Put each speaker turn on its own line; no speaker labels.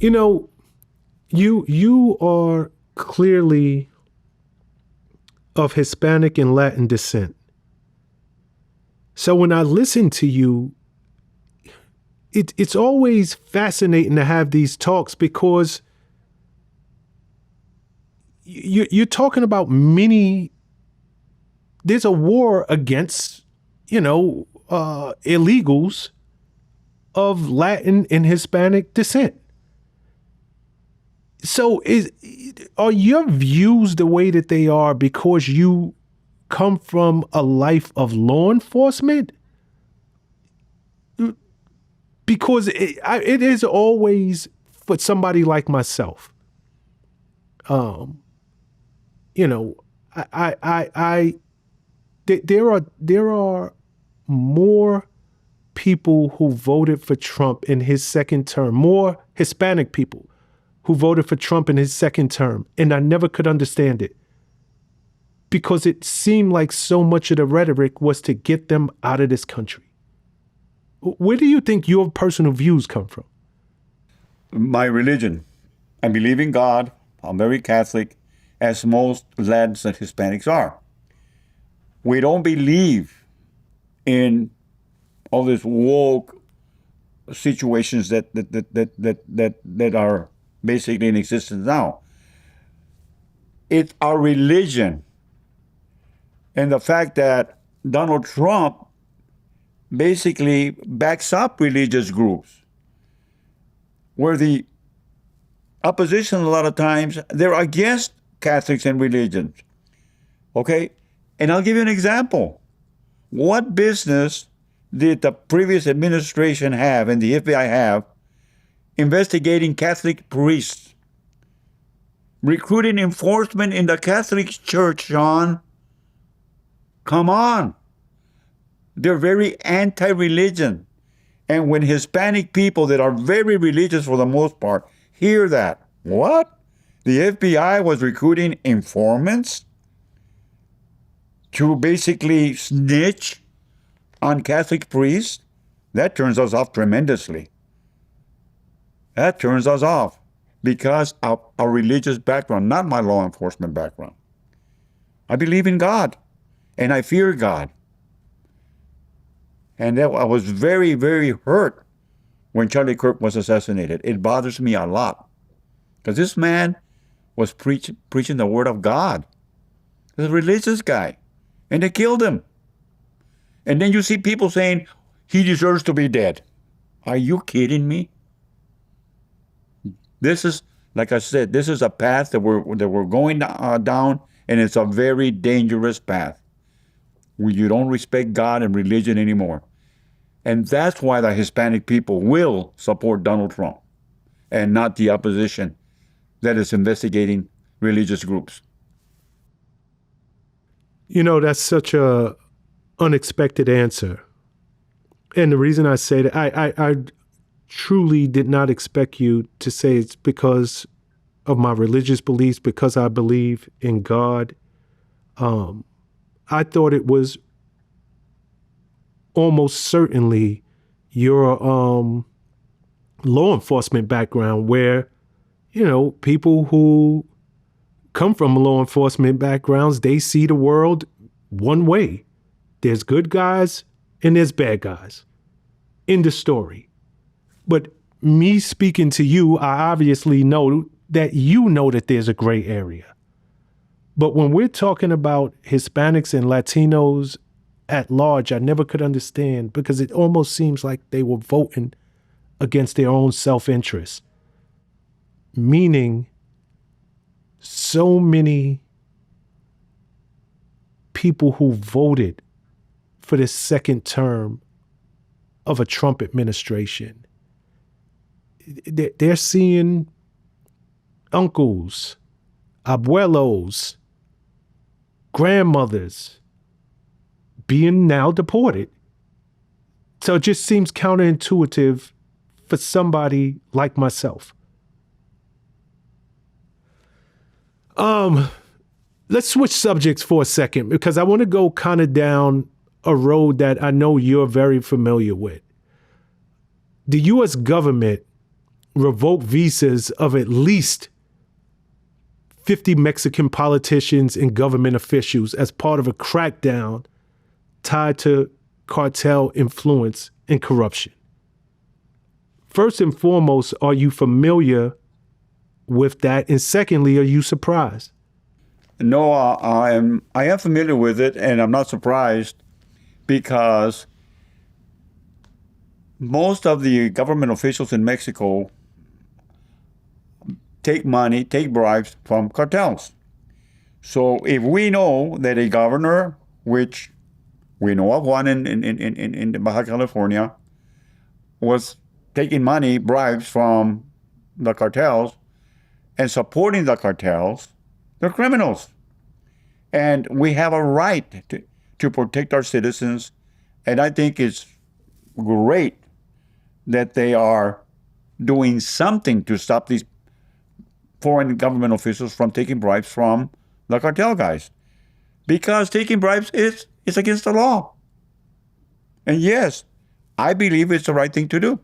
You know, you are clearly of Hispanic and Latin descent. So when I listen to you, it's always fascinating to have these talks because you're talking about there's a war against, illegals of Latin and Hispanic descent. So are your views the way that they are because you come from a life of law enforcement? Because it is always for somebody like myself. There are more people who voted for Trump in his second term, more Hispanic people who voted for Trump in his second term, and I never could understand it because it seemed like so much of the rhetoric was to get them out of this country. Where do you think your personal views come from?
My religion. I believe in God. I'm very Catholic, as most Latins and Hispanics are. We don't believe in all these woke situations that are basically in existence now. It's our religion. And the fact that Donald Trump basically backs up religious groups, where the opposition a lot of times, they're against Catholics and religions. Okay? And I'll give you an example. What business did the previous administration have and the FBI have investigating Catholic priests, recruiting enforcement in the Catholic Church, Shawn? Come on. They're very anti-religion. And when Hispanic people that are very religious for the most part hear that, what? The FBI was recruiting informants to basically snitch on Catholic priests? That turns us off tremendously. That turns us off because of our religious background, not my law enforcement background. I believe in God and I fear God. And I was very, very hurt when Charlie Kirk was assassinated. It bothers me a lot because this man was preaching the word of God. He's a religious guy, and they killed him. And then you see people saying he deserves to be dead. Are you kidding me? This is, like I said, this is a path that we're going down, and it's a very dangerous path where you don't respect God and religion anymore. And that's why the Hispanic people will support Donald Trump and not the opposition that is investigating religious groups.
That's such a unexpected answer. And the reason I say that, I truly did not expect you to say it's because of my religious beliefs, because I believe in God. I thought it was almost certainly your law enforcement background where, people who come from law enforcement backgrounds, they see the world one way. There's good guys and there's bad guys. End of story. But me speaking to you, I obviously know that that there's a gray area. But when we're talking about Hispanics and Latinos at large, I never could understand because it almost seems like they were voting against their own self-interest. Meaning, so many people who voted for this second term of a Trump administration, they're seeing uncles, abuelos, grandmothers being now deported. So it just seems counterintuitive for somebody like myself. Let's switch subjects for a second because I want to go kind of down a road that I know you're very familiar with. The U.S. government revoke visas of at least 50 Mexican politicians and government officials as part of a crackdown tied to cartel influence and corruption. First and foremost, are you familiar with that? And secondly, are you surprised?
No, I am familiar with it, and I'm not surprised because most of the government officials in Mexico take bribes from cartels. So if we know that a governor, which we know of one in Baja California, was taking bribes from the cartels and supporting the cartels, they're criminals. And we have a right to protect our citizens. And I think it's great that they are doing something to stop these foreign government officials from taking bribes from the cartel guys. Because taking bribes is against the law. And yes, I believe it's the right thing to do.